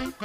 Sanwanani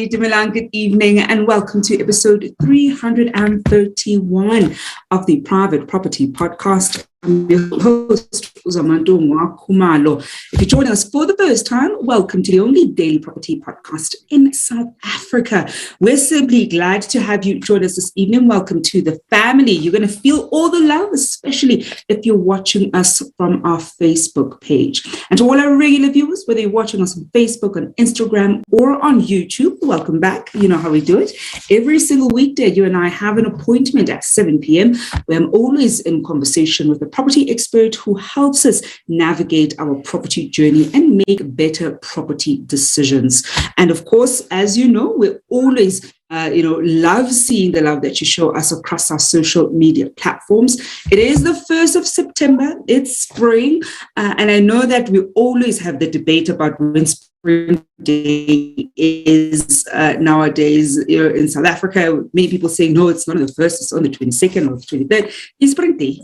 Dimilang, good evening and welcome to episode 331 of the Private Property Podcast. I'm your host, Khumalo. If you're joining us for the first time, welcome to the only daily property podcast in South Africa. We're simply glad to have you join us this evening. Welcome to the family. You're going to feel all the love, especially if you're watching us from our Facebook page. And to all our regular viewers, whether you're watching us on Facebook, on Instagram, or on YouTube, welcome back. You know how we do it. Every single weekday, you and I have an appointment at 7 p.m. where I'm always in conversation with a property expert who helps us navigate our property journey and make better property decisions. And of course, as you know, we're always love seeing the love that you show us across our social media platforms. It is the 1st of September. It's spring. And I know that we always have the debate about when Spring Day is nowadays in South Africa. Many people saying, no, it's not on the 1st, it's on the 22nd or the 23rd. It's Spring Day,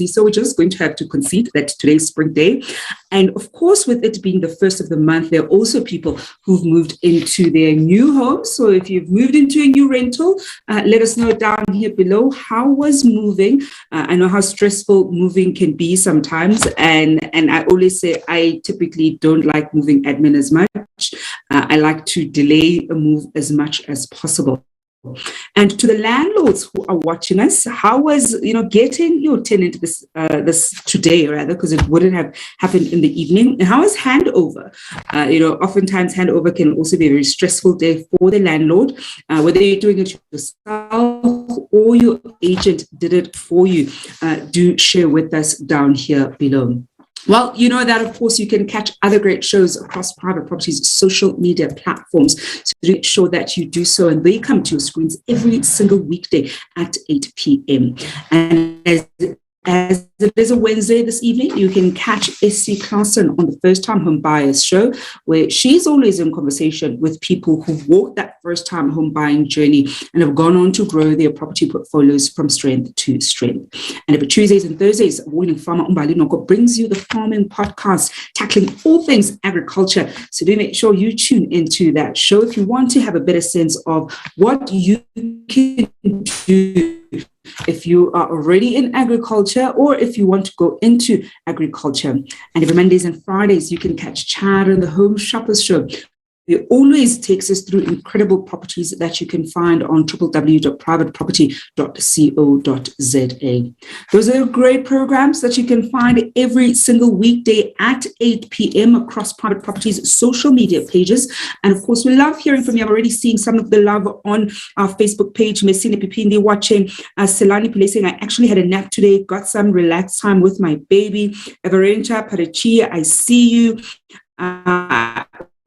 so we're just going to have to concede that today's Spring Day. And of course, with it being the first of the month, there are also people who've moved into their new homes. So if you've moved into a new rental, let us know down here below. How was moving? I know how stressful moving can be sometimes. And I always say I typically don't like moving admin as much. I like to delay a move as much as possible. And to the landlords who are watching us, how was getting your tenant this today, rather, because it wouldn't have happened in the evening? And how was handover? Oftentimes handover can also be a very stressful day for the landlord, whether you're doing it yourself or your agent did it for you. Do share with us down here below. Well, you know that, of course, you can catch other great shows across Private Property's social media platforms. So make sure that you do so, and they come to your screens every single weekday at 8 p.m. And as it is a Wednesday this evening, you can catch SC Clausen on the First Time Home Buyers Show, where she's always in conversation with people who've walked that first-time home buying journey and have gone on to grow their property portfolios from strength to strength. And every Tuesdays and Thursdays, Warning Farmer Umbalinoko brings you the farming podcast, tackling all things agriculture. So do make sure you tune into that show if you want to have a better sense of what you can do if you are already in agriculture or if you want to go into agriculture. And every Mondays and Fridays, you can catch Chad on the Home Shoppers Show. It always takes us through incredible properties that you can find on www.privateproperty.co.za. Those are great programs that you can find every single weekday at 8 p.m. across Private Property's social media pages. And of course, we love hearing from you. I'm already seeing some of the love on our Facebook page. Messina Pipindi watching. Selani Pile saying, I actually had a nap today, got some relaxed time with my baby. Everencha Parachia, I see you.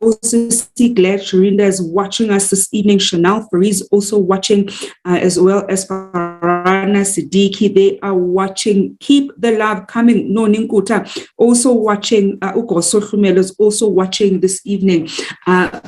Also see glad Sharinda is watching us this evening. Chanel Fariz also watching, as well as Farana Siddiqui. They are watching. Keep the love coming. No Ninkuta also watching. Ugoso Khumalo is also watching this evening.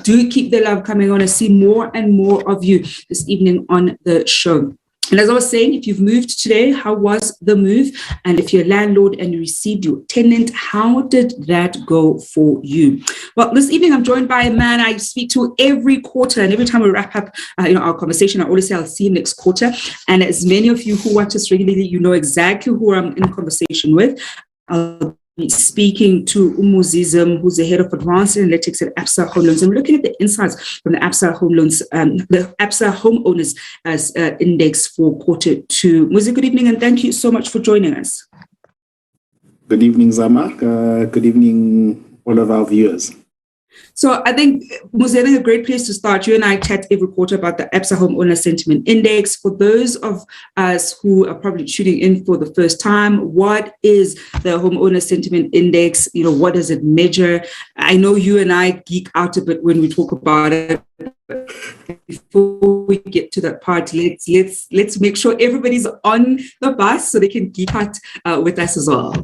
Do keep the love coming. I want to see more and more of you this evening on the show. And as I was saying, if you've moved today, how was the move? And if you're a landlord and you received your tenant, how did that go for you? Well, this evening I'm joined by a man I speak to every quarter, and every time we wrap up our conversation, I always say I'll see you next quarter. And as many of you who watch us regularly, you know exactly who I'm in conversation with. I'll be speaking to Umuzism, who's the head of advanced analytics at Absa Homeowners. And we're looking at the insights from the Absa Homeowners as index for quarter two. Muzi, good evening, and thank you so much for joining us. Good evening, Zama. Good evening, all of our viewers. So I think, Muzi, is a great place to start. You and I chat every quarter about the Absa Homeowner Sentiment Index. For those of us who are probably tuning in for the first time, what is the Homeowner Sentiment Index? What does it measure? I know you and I geek out a bit when we talk about it. Before we get to that part, let's make sure everybody's on the bus so they can geek out with us as well.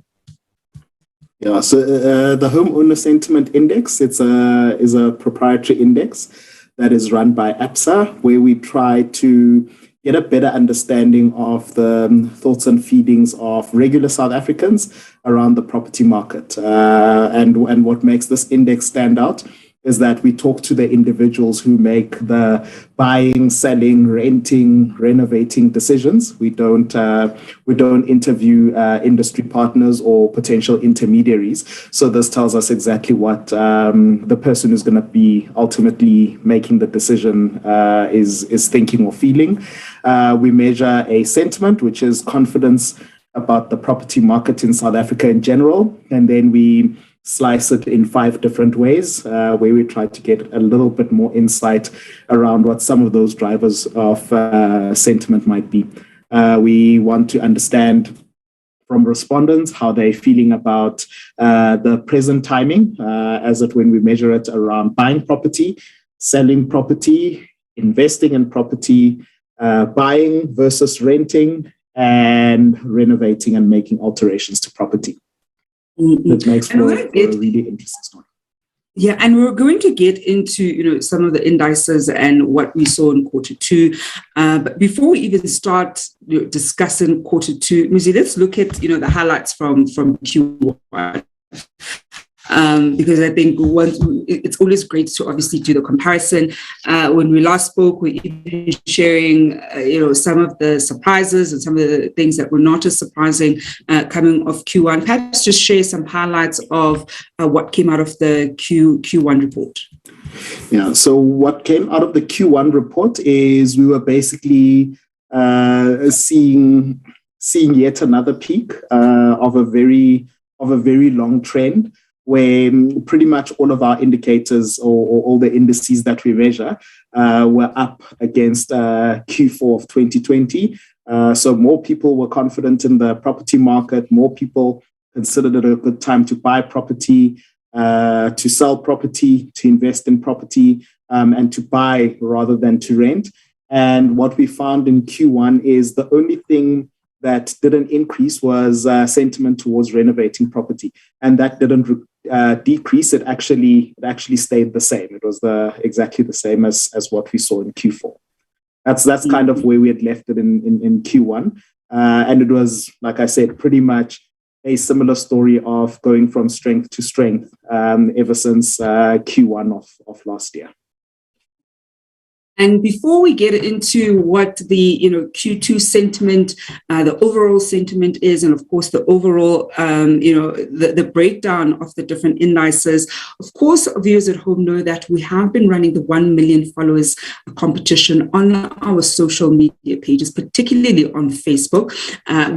Yeah, so the Homeowner Sentiment Index, is a proprietary index that is run by Absa, where we try to get a better understanding of the thoughts and feelings of regular South Africans around the property market. And what makes this index stand out is that we talk to the individuals who make the buying, selling, renting, renovating decisions. We don't interview industry partners or potential intermediaries. So this tells us exactly what the person who's going to be ultimately making the decision is thinking or feeling. We measure a sentiment, which is confidence about the property market in South Africa in general, and then we slice it in 5 different ways, where we try to get a little bit more insight around what some of those drivers of sentiment might be. We want to understand from respondents how they're feeling about the present timing, as it when we measure it around buying property, selling property, investing in property, buying versus renting, and renovating and making alterations to property. That makes for a really interesting story. Yeah, and we're going to get into some of the indices and what we saw in Q2. But before we even start discussing Q2, Muzi, let's look at the highlights from Q1. Because I think it's always great to obviously do the comparison. When we last spoke, we even sharing some of the surprises and some of the things that were not as surprising coming off Q1. Perhaps just share some highlights of what came out of the Q1 report. Yeah, so what came out of the Q1 report is we were basically seeing yet another peak of a very long trend, where pretty much all of our indicators or all the indices that we measure were up against Q4 of 2020. So more people were confident in the property market. More people considered it a good time to buy property, to sell property, to invest in property, and to buy rather than to rent. And what we found in Q1 is the only thing that didn't increase was sentiment towards renovating property, and that didn't decrease. It actually stayed the same. It was exactly the same as what we saw in Q4. That's kind of where we had left it in Q1, and it was, like I said, pretty much a similar story of going from strength to strength ever since Q1 of last year. And before we get into what the Q2 sentiment, the overall sentiment is, and of course the overall the breakdown of the different indices, of course viewers at home know that we have been running the 1 million followers competition on our social media pages, particularly on Facebook.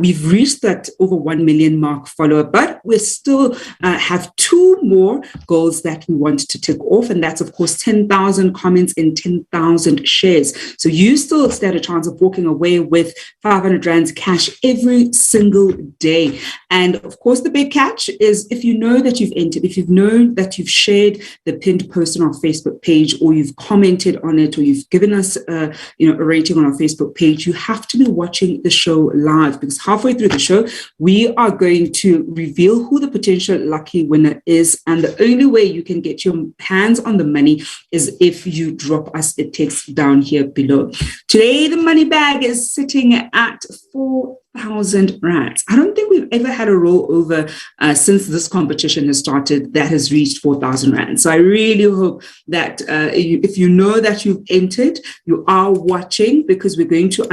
We've reached that over 1 million mark follower, but we still have 2 more goals that we want to tick off, and that's of course 10,000 comments and 10,000 shares. So you still stand a chance of walking away with 500 Rands cash every single day. And of course, the big catch is if you know that you've entered, if you've known that you've shared the pinned post on our Facebook page, or you've commented on it, or you've given us a rating on our Facebook page, you have to be watching the show live, because halfway through the show, we are going to reveal who the potential lucky winner is. And the only way you can get your hands on the money is if you drop us a text down here below. Today, the money bag is sitting at 4,000 Rands. I don't think we've ever had a rollover since this competition has started that has reached 4,000 Rands. So I really hope that if you know that you've entered, you are watching, because we're going to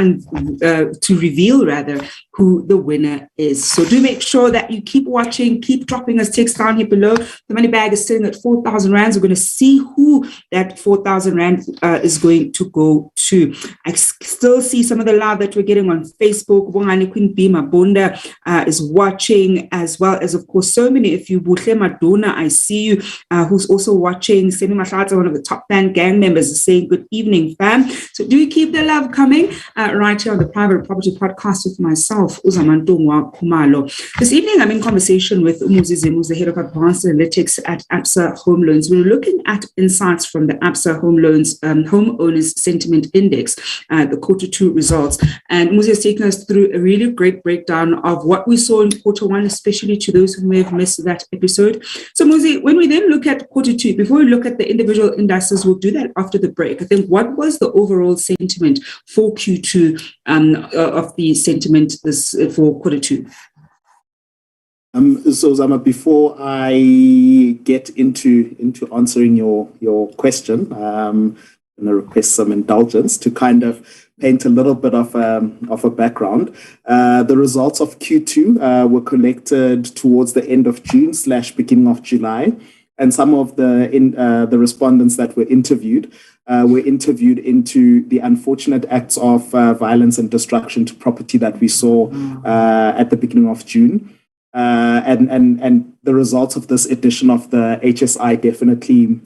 reveal who the winner is. So do make sure that you keep watching, keep dropping us text down here below. The money bag is sitting at 4,000 Rands. We're going to see who that 4,000 Rand is going to go to. I still see some of the love that we're getting on Facebook. Queen Bima Bonda is watching, as well as, of course, so many. If you Buhle Madonna, I see you, who's also watching. Semi Mahlata, one of the top fan gang members, is saying good evening, fam. So do keep the love coming right here on the Private Property Podcast with myself, himself, Uzamantungwa Khumalo. This evening, I'm in conversation with Umuzi Zim, who's the head of advanced analytics at Absa Home Loans. We're looking at insights from the Absa Home Loans Homeowners Sentiment Index, the quarter two results. And Umuzi has taken us through a really great breakdown of what we saw in quarter one, especially to those who may have missed that episode. So, Umuzi, when we then look at quarter two, before we look at the individual indices, we'll do that after the break. I think, what was the overall sentiment for Q2 of the sentiment this for quarter two? So Zama, before I get into answering your question, I'm going to request some indulgence to kind of paint a little bit of a background. The results of Q2 were collected towards the end of June / beginning of July, and some of the respondents that were interviewed into the unfortunate acts of violence and destruction to property that we saw at the beginning of June. And the results of this edition of the HSI definitely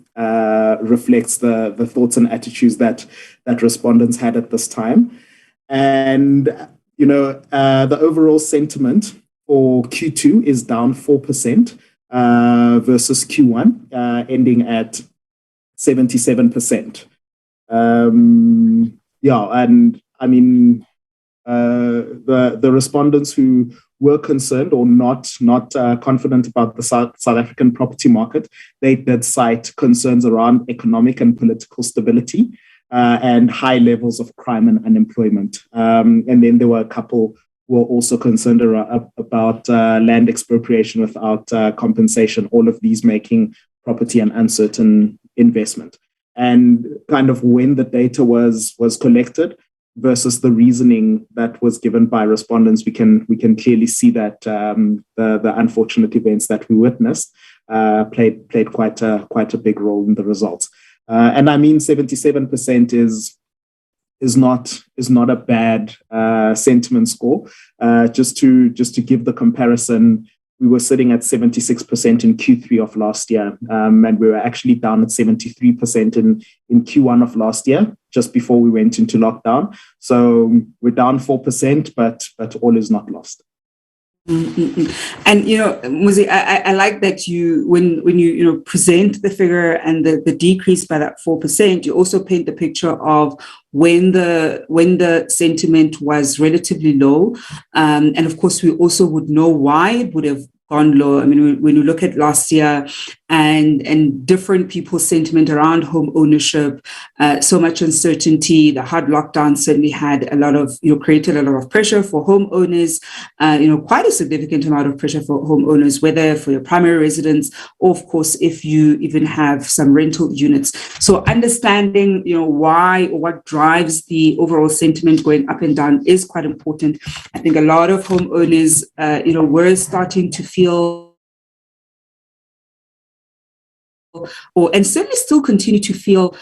reflects the thoughts and attitudes that respondents had at this time. And, the overall sentiment for Q2 is down 4% versus Q1, ending at 77%. And I mean, the respondents who were concerned or not confident about the South African property market, they did cite concerns around economic and political stability and high levels of crime and unemployment. And then there were a couple who were also concerned about land expropriation without compensation, all of these making property an uncertain investment. And kind of when the data was collected versus the reasoning that was given by respondents, we can clearly see that the unfortunate events that we witnessed played quite a big role in the results. And I mean, 77% is not a bad sentiment score. Just to give the comparison, we were sitting at 76% in Q3 of last year, and we were actually down at 73% in Q1 of last year, just before we went into lockdown. So we're down 4%, but all is not lost. Mm-hmm. And Muzi, I like that when you present the figure and the decrease by that 4%, you also paint the picture of when the sentiment was relatively low, and of course we also would know why it would have gone low. I mean, when you look at last year and different people's sentiment around home ownership, so much uncertainty, the hard lockdown certainly had created a lot of pressure for homeowners, quite a significant amount of pressure for homeowners, whether for your primary residence or, of course, if you even have some rental units. So understanding, why or what drives the overall sentiment going up and down is quite important. I think a lot of homeowners, were starting to feel and certainly still continue to feel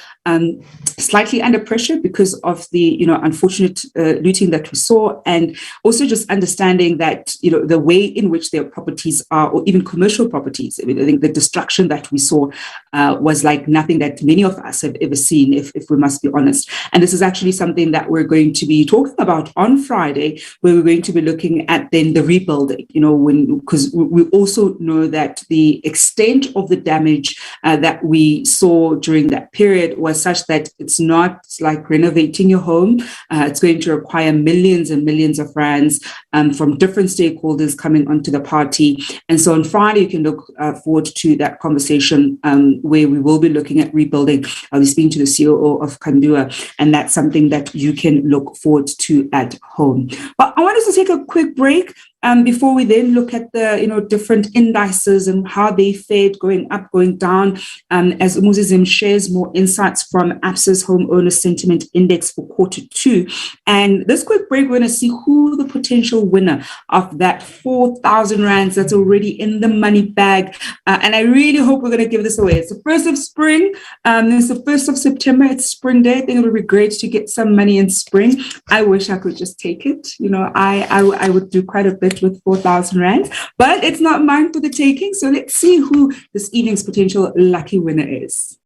slightly under pressure because of the unfortunate looting that we saw, and also just understanding that the way in which their properties are, or even commercial properties. I mean, I think the destruction that we saw was like nothing that many of us have ever seen, if we must be honest. And this is actually something that we're going to be talking about on Friday, where we're going to be looking at then the rebuilding. Because we also know that the extent of the damage that we saw during that period was such that it's not like renovating your home. It's going to require millions and millions of rands from different stakeholders coming onto the party. And so on Friday, you can look forward to that conversation where we will be looking at rebuilding. I'll be speaking to the COO of Kandua, and that's something that you can look forward to at home. But I want us to take a quick break before we then look at the different indices and how they fared, going up, going down, as Umuzizim shares more insights from Absa's Homeowner Sentiment Index for quarter two. And this quick break, we're going to see who the potential winner of that 4,000 rands that's already in the money bag. And I really hope we're going to give this away. It's the 1st of spring. It's the 1st of September. It's spring day. I think it would be great to get some money in spring. I wish I could just take it. I would do quite a bit with 4,000 rands, but it's not mine for the taking. So let's see who this evening's potential lucky winner is.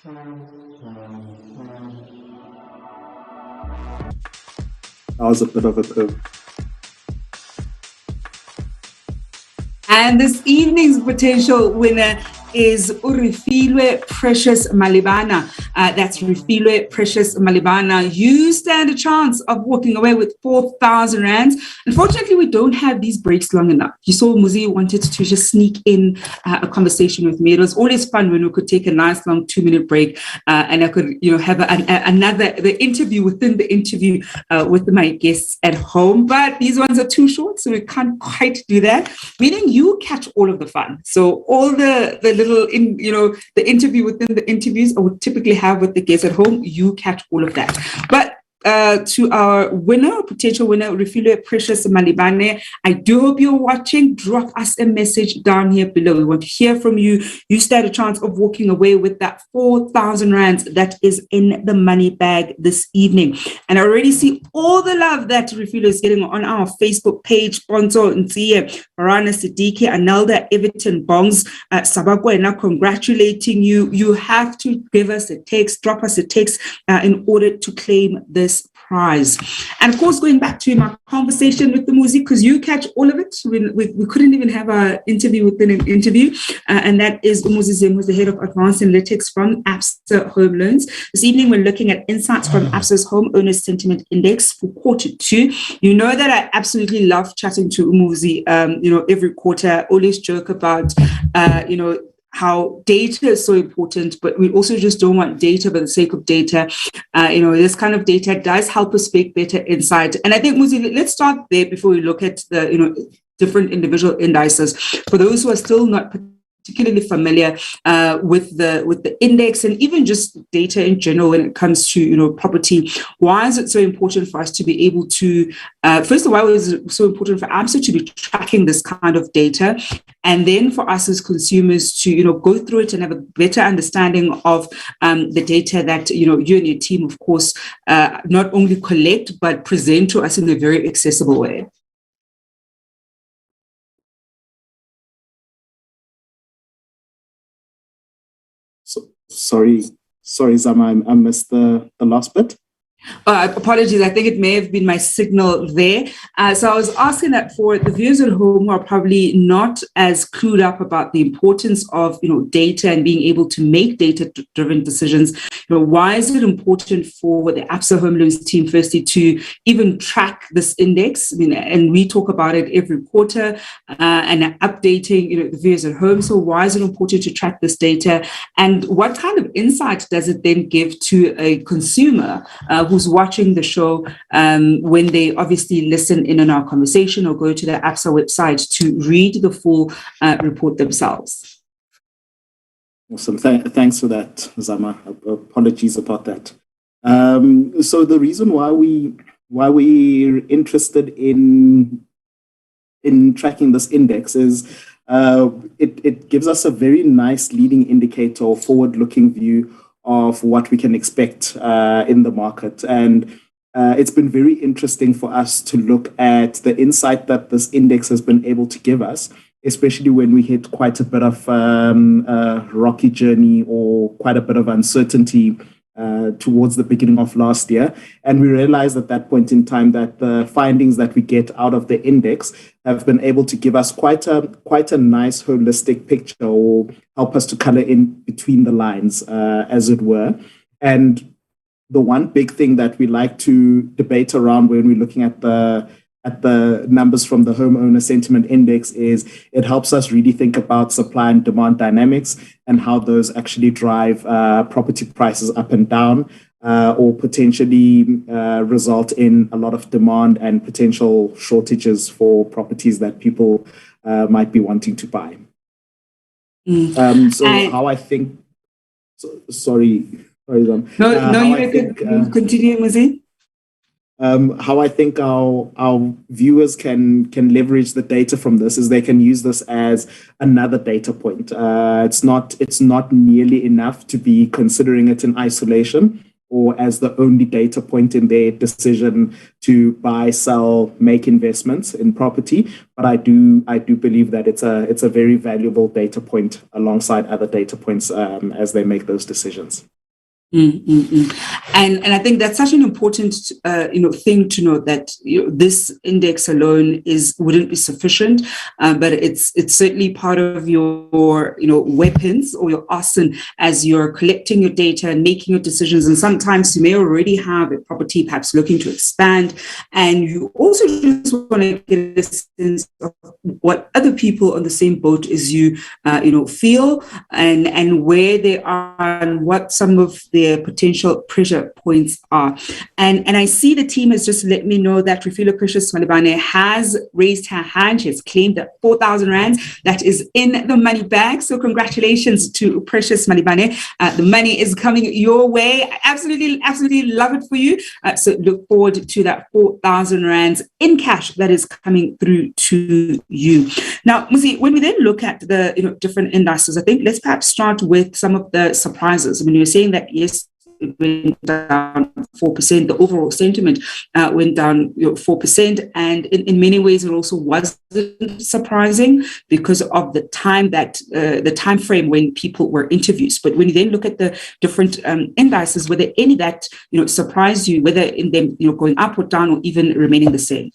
That was a bit of a curve. And this evening's potential winner is Urifilwe Precious Malibana. That's Urifilwe Precious Malibana. You stand a chance of walking away with 4,000 rands. Unfortunately, we don't have these breaks long enough. You saw Muzi wanted to just sneak in a conversation with me. It was always fun when we could take a nice long 2-minute break and I could, have the interview within the interview with my guests at home. But these ones are too short, so we can't quite do that. Meaning you catch all of the fun. So all the little, the interview within the interviews I would typically have with the guests at home, you catch all of that. But to our potential winner, Refilwe Precious Malibane, I do hope you're watching. Drop us a message down here below. We want to hear from you. You stand a chance of walking away with that 4,000 rands that is in the money bag this evening. And I already see all the love that Refilwe is getting on our Facebook page. Ponzo Ntsiye, Farana Siddiqui, Anelda, Everton Bongs, Sabakwena, congratulating you. You have to give us a text, drop us a text in order to claim this prize. And of course, going back to my conversation with the Muzi, because you catch all of it. We couldn't even have an interview within an interview. And that is Umuzi Zim, who's the head of advanced analytics from Absa Home Loans. This evening, we're looking at insights from Absa's Homeowners Sentiment Index for quarter 2. You know that I absolutely love chatting to Umuzi, every quarter. I always joke about, how data is so important, but we also just don't want data for the sake of data. This kind of data does help us make better insight. And I think, Muzi, let's start there before we look at the, different individual indices. For those who are still not particularly familiar with the index and even just data in general when it comes to property, why is it so important for us to be able to first of all, why is it so important for Absa to be tracking this kind of data, and then for us as consumers to go through it and have a better understanding of the data that you and your team, of course, not only collect but present to us in a very accessible way. Sorry, Zama, I missed the last bit. Apologies, I think it may have been my signal there. So I was asking that for the viewers at home who are probably not as clued up about the importance of data and being able to make data-driven decisions. Why is it important for the Absa Home Loans team, firstly, to even track this index? And we talk about it every quarter and updating the viewers at home. So why is it important to track this data? And what kind of insight does it then give to a consumer who's watching the show when they obviously listen in on our conversation or go to the Absa website to read the full report themselves? Awesome. Thanks for that, Zama. Apologies about that. So the reason why we're interested in tracking this index is it gives us a very nice leading indicator or forward-looking view of what we can expect in the market. And it's been very interesting for us to look at the insight that this index has been able to give us, especially when we hit quite a bit of a rocky journey or quite a bit of uncertainty towards the beginning of last year. And we realized at that point in time that the findings that we get out of the index have been able to give us quite a nice holistic picture, or help us to color in between the lines, as it were. And the one big thing that we like to debate around when we're looking at the numbers from the Homeowner Sentiment Index is it helps us really think about supply and demand dynamics and how those actually drive property prices up and down, or potentially result in a lot of demand and potential shortages for properties that people might be wanting to buy. How I think... Sorry, Zam. No, continue, Muzi. How I think our viewers can leverage the data from this is they can use this as another data point. It's not nearly enough to be considering it in isolation or as the only data point in their decision to buy, sell, make investments in property. But I do believe that it's a very valuable data point alongside other data points as they make those decisions. And I think that's such an important thing to note, that this index alone wouldn't be sufficient, but it's certainly part of your weapons or your arsenal as you're collecting your data and making your decisions. And sometimes you may already have a property perhaps looking to expand, and you also just want to get a sense of what other people on the same boat as you feel, and where they are and what some of their potential pressure points are. And I see the team has just let me know that Refilo Precious Malibane has raised her hand. She has claimed that 4,000 rands that is in the money bag. So congratulations to Precious Malibane. The money is coming your way. I absolutely love it for you. So look forward to that 4,000 rands in cash that is coming through to you. Now, Musi, when we then look at the different indices, I think let's perhaps start with some of the surprises. I mean, you're saying that yes, it went down 4%. The overall sentiment went down 4%, and in many ways it also wasn't surprising because of the time frame when people were interviewed. But when you then look at the different indices, were there any that surprised you, whether in them going up or down or even remaining the same?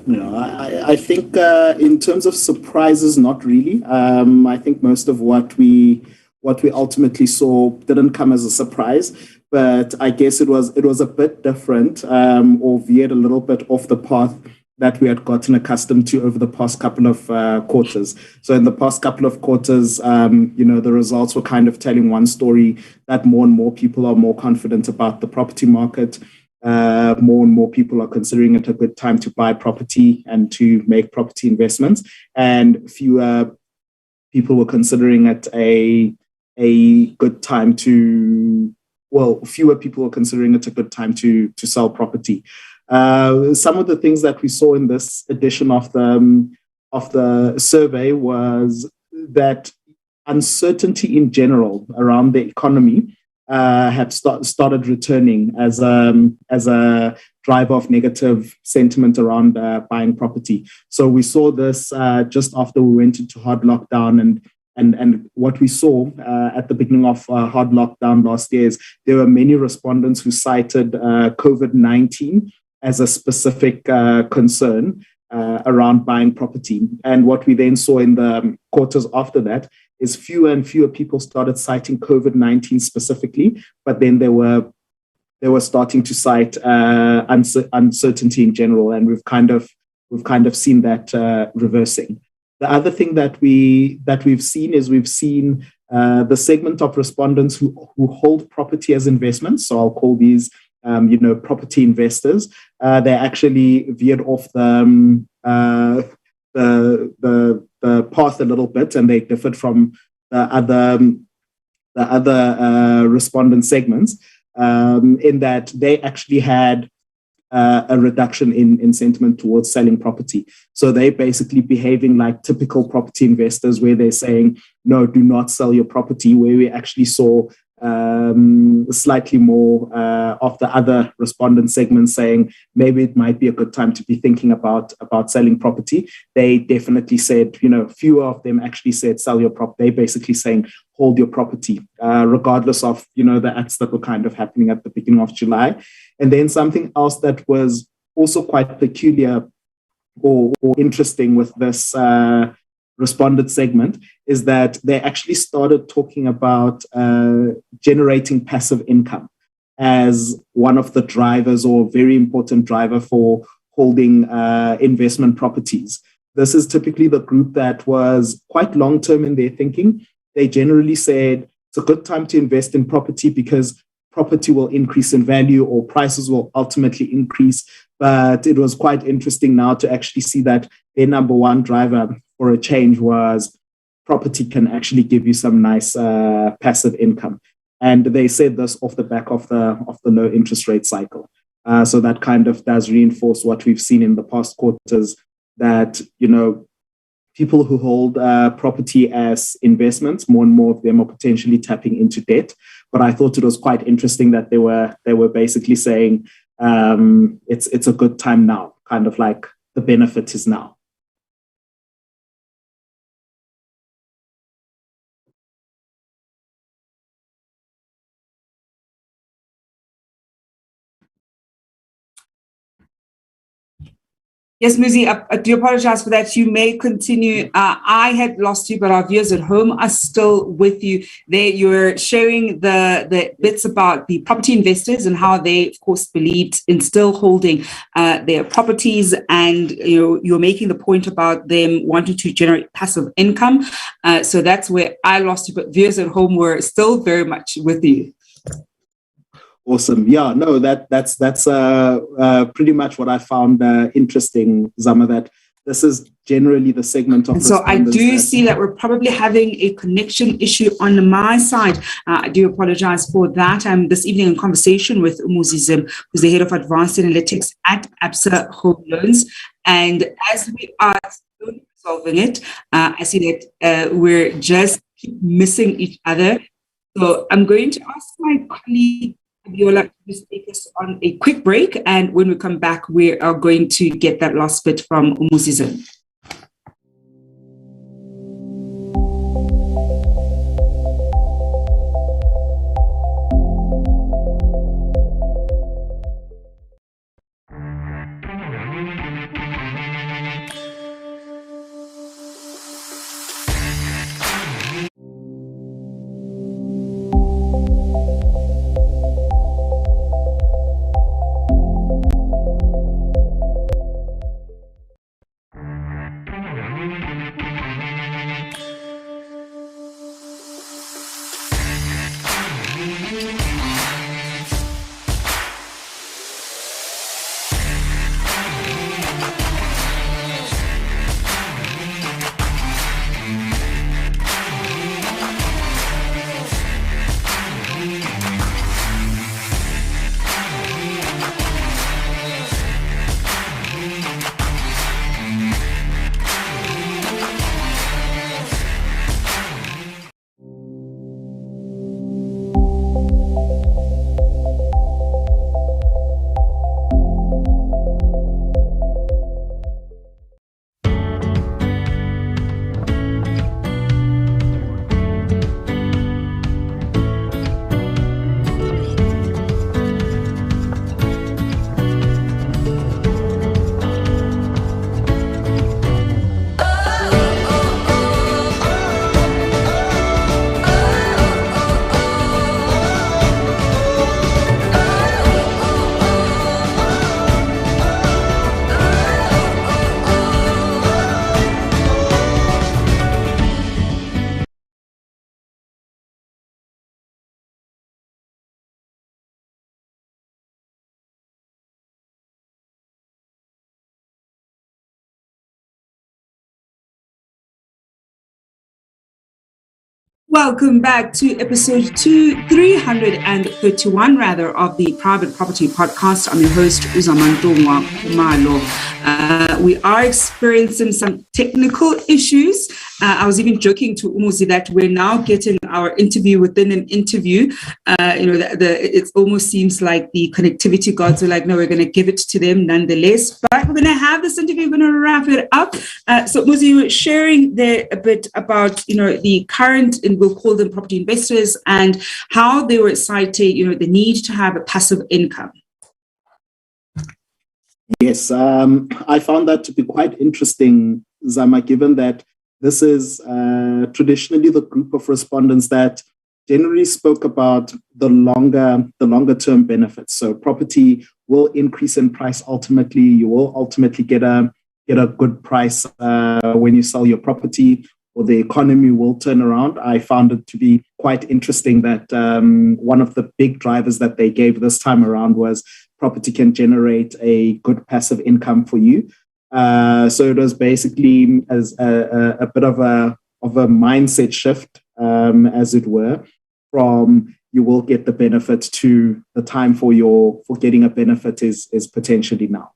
I think in terms of surprises, not really. I think most of what we ultimately saw didn't come as a surprise, but I guess it was a bit different, or veered a little bit off the path that we had gotten accustomed to over the past couple of quarters. So in the past couple of quarters, the results were kind of telling one story, that more and more people are more confident about the property market. More and more people are considering it a good time to buy property and to make property investments, and fewer people were considering it a good time to sell property. Some of the things that we saw in this edition of the survey was that uncertainty in general around the economy had started returning as a driver of negative sentiment around buying property. So we saw this just after we went into hard lockdown, and what we saw at the beginning of hard lockdown last year is there were many respondents who cited COVID-19 as a specific concern around buying property. And what we then saw in the quarters after that is fewer and fewer people started citing COVID-19 specifically, but then they were starting to cite uncertainty in general, and we've kind of seen that reversing. The other thing that we've seen is the segment of respondents who hold property as investments. So I'll call these property investors. They actually veered off the path a little bit, and they differed from the other respondent segments in that they actually had a reduction in sentiment towards selling property. So they're basically behaving like typical property investors, where they're saying, no, do not sell your property, where we actually saw slightly more of the other respondent segments saying maybe it might be a good time to be thinking about selling property. They definitely said, fewer of them actually said sell your property. They basically saying hold your property, regardless of the acts that were kind of happening at the beginning of July. And then something else that was also quite peculiar or interesting with this respondent segment is that they actually started talking about generating passive income as one of the drivers, or very important driver for holding investment properties. This is typically the group that was quite long-term in their thinking. They generally said it's a good time to invest in property because property will increase in value or prices will ultimately increase. But it was quite interesting now to actually see that their number one driver for a change was property can actually give you some nice passive income. And they said this off the back of the low interest rate cycle. So that kind of does reinforce what we've seen in the past quarters, that, people who hold property as investments, more and more of them are potentially tapping into debt. But I thought it was quite interesting that they were basically saying it's a good time now, kind of like the benefit is now. Yes, Muzi, I do apologize for that. You may continue. I had lost you, but our viewers at home are still with you. You're sharing the bits about the property investors and how they, of course, believed in still holding their properties. And you're making the point about them wanting to generate passive income. So that's where I lost you, but viewers at home were still very much with you. Awesome. Yeah, no, that's pretty much what I found interesting, Zama, that this is generally the segment of. So I do see that we're probably having a connection issue on my side. I do apologize for that. I'm this evening in conversation with Umuzi Zim, who's the head of advanced analytics at Absa Home Loans. And as we are solving it, I see that we're just keep missing each other. So I'm going to ask my colleague Viola to just take us on a quick break, and when we come back, we are going to get that last bit from Umuzi Zim. Welcome back to episode 331 rather of the Private Property Podcast. I'm your host, Uzamantungwa Khumalo. We are experiencing some technical issues. I was even joking to Umuzi that we're now getting our interview within an interview. It almost seems like the connectivity gods are like, no, we're going to give it to them nonetheless. But we're going to have this interview, we're going to wrap it up. So Umuzi, you were sharing there a bit about, the current, and we'll call them property investors, and how they were citing, the need to have a passive income. Yes, I found that to be quite interesting, Zama, given that this is traditionally the group of respondents that generally spoke about the longer term benefits. So property will increase in price ultimately. You will ultimately get a good price when you sell your property, or the economy will turn around. I found it to be quite interesting that one of the big drivers that they gave this time around was property can generate a good passive income for you. So it was basically as a bit of a mindset shift, as it were, from you will get the benefit to the time for getting a benefit is potentially now.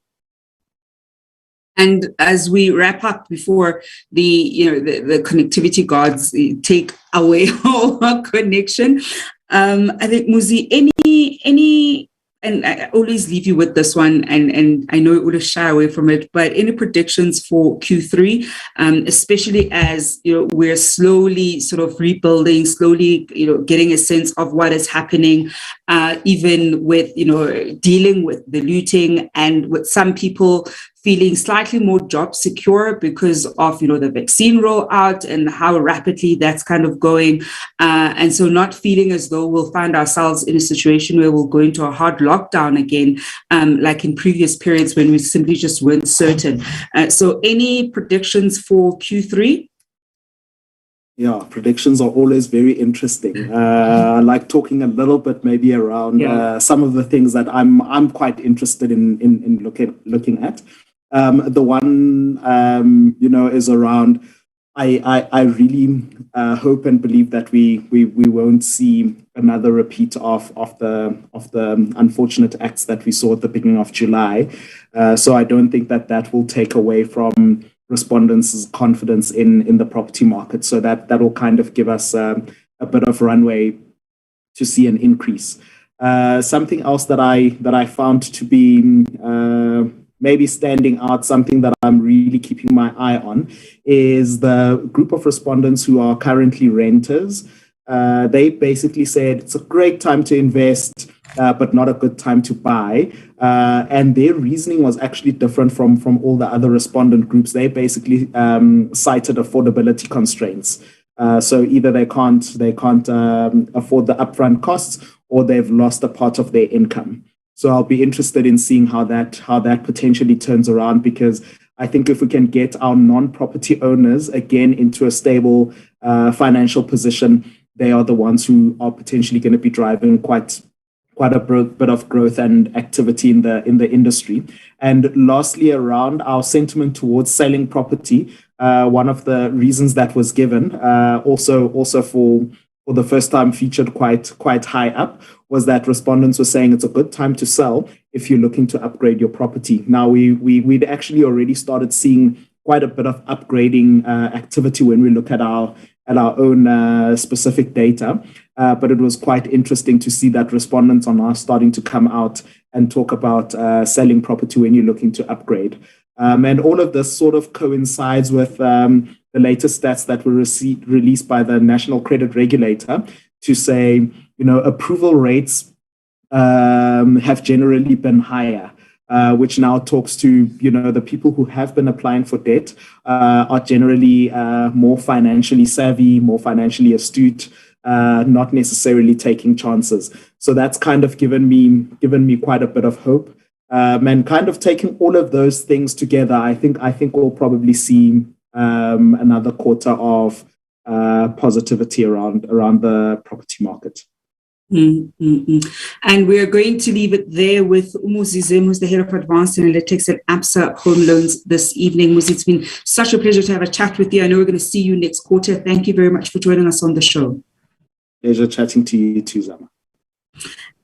And as we wrap up before the connectivity gods take away all our connection, I think Muzi, any. And I always leave you with this one, and I know it would shy away from it, but any predictions for Q3, especially as we're slowly sort of rebuilding, slowly getting a sense of what is happening, even with dealing with the looting, and with some people feeling slightly more job secure because of, the vaccine rollout and how rapidly that's kind of going. And so not feeling as though we'll find ourselves in a situation where we'll go into a hard lockdown again, like in previous periods when we simply just weren't certain. So any predictions for Q3? Yeah, predictions are always very interesting. I like talking a little bit maybe around some of the things that I'm quite interested in looking at. The one is around. I really hope and believe that we won't see another repeat of the unfortunate acts that we saw at the beginning of July. So I don't think that will take away from respondents' confidence in the property market. So that will kind of give us a bit of runway to see an increase. Something else that I found to be maybe standing out, something that I'm really keeping my eye on, is the group of respondents who are currently renters. They basically said it's a great time to invest, but not a good time to buy. And their reasoning was actually different from all the other respondent groups. They basically cited affordability constraints. So either they can't afford the upfront costs, or they've lost a part of their income. So I'll be interested in seeing how that potentially turns around, because I think if we can get our non-property owners again into a stable financial position, they are the ones who are potentially going to be driving quite a bit of growth and activity in the industry. And lastly, around our sentiment towards selling property, one of the reasons that was given, also for the first time featured quite high up, was that respondents were saying it's a good time to sell if you're looking to upgrade your property. Now, we'd actually already started seeing quite a bit of upgrading activity when we look at our own specific data. But it was quite interesting to see that respondents are now starting to come out and talk about selling property when you're looking to upgrade. And all of this sort of coincides with the latest stats that were released by the National Credit Regulator to say, approval rates have generally been higher. Which now talks to, the people who have been applying for debt are generally more financially savvy, more financially astute, not necessarily taking chances. So that's kind of given me quite a bit of hope. And kind of taking all of those things together, I think we'll probably see another quarter of positivity around the property market. Mm-hmm. And we are going to leave it there with Umuzi Zim, who's the head of advanced analytics at Absa Home Loans this evening. Muzi, it's been such a pleasure to have a chat with you. I know we're going to see you next quarter. Thank you very much for joining us on the show. Pleasure chatting to you too, Zama.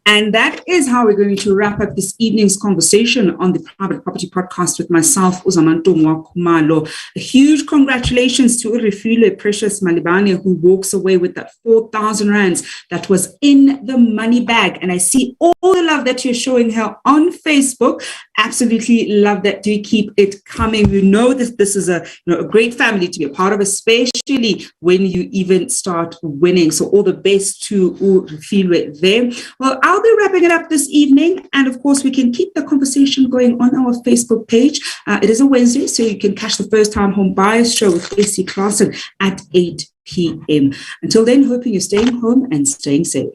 And that is how we're going to wrap up this evening's conversation on the Private Property Podcast with myself, Uzamantomwa Khumalo. A huge congratulations to Urifile Precious Malibane, who walks away with that 4,000 rands that was in the money bag. And I see all the love that you're showing her on Facebook. Absolutely love that. Do keep it coming. We know that this is a great family to be a part of, especially when you even start winning. So all the best to Urifile there. Well, I'll be wrapping it up this evening. And of course, we can keep the conversation going on our Facebook page. It is a Wednesday, so you can catch the First Time Home Buyers Show with AC Clarkson at 8 p.m. Until then, hoping you're staying home and staying safe.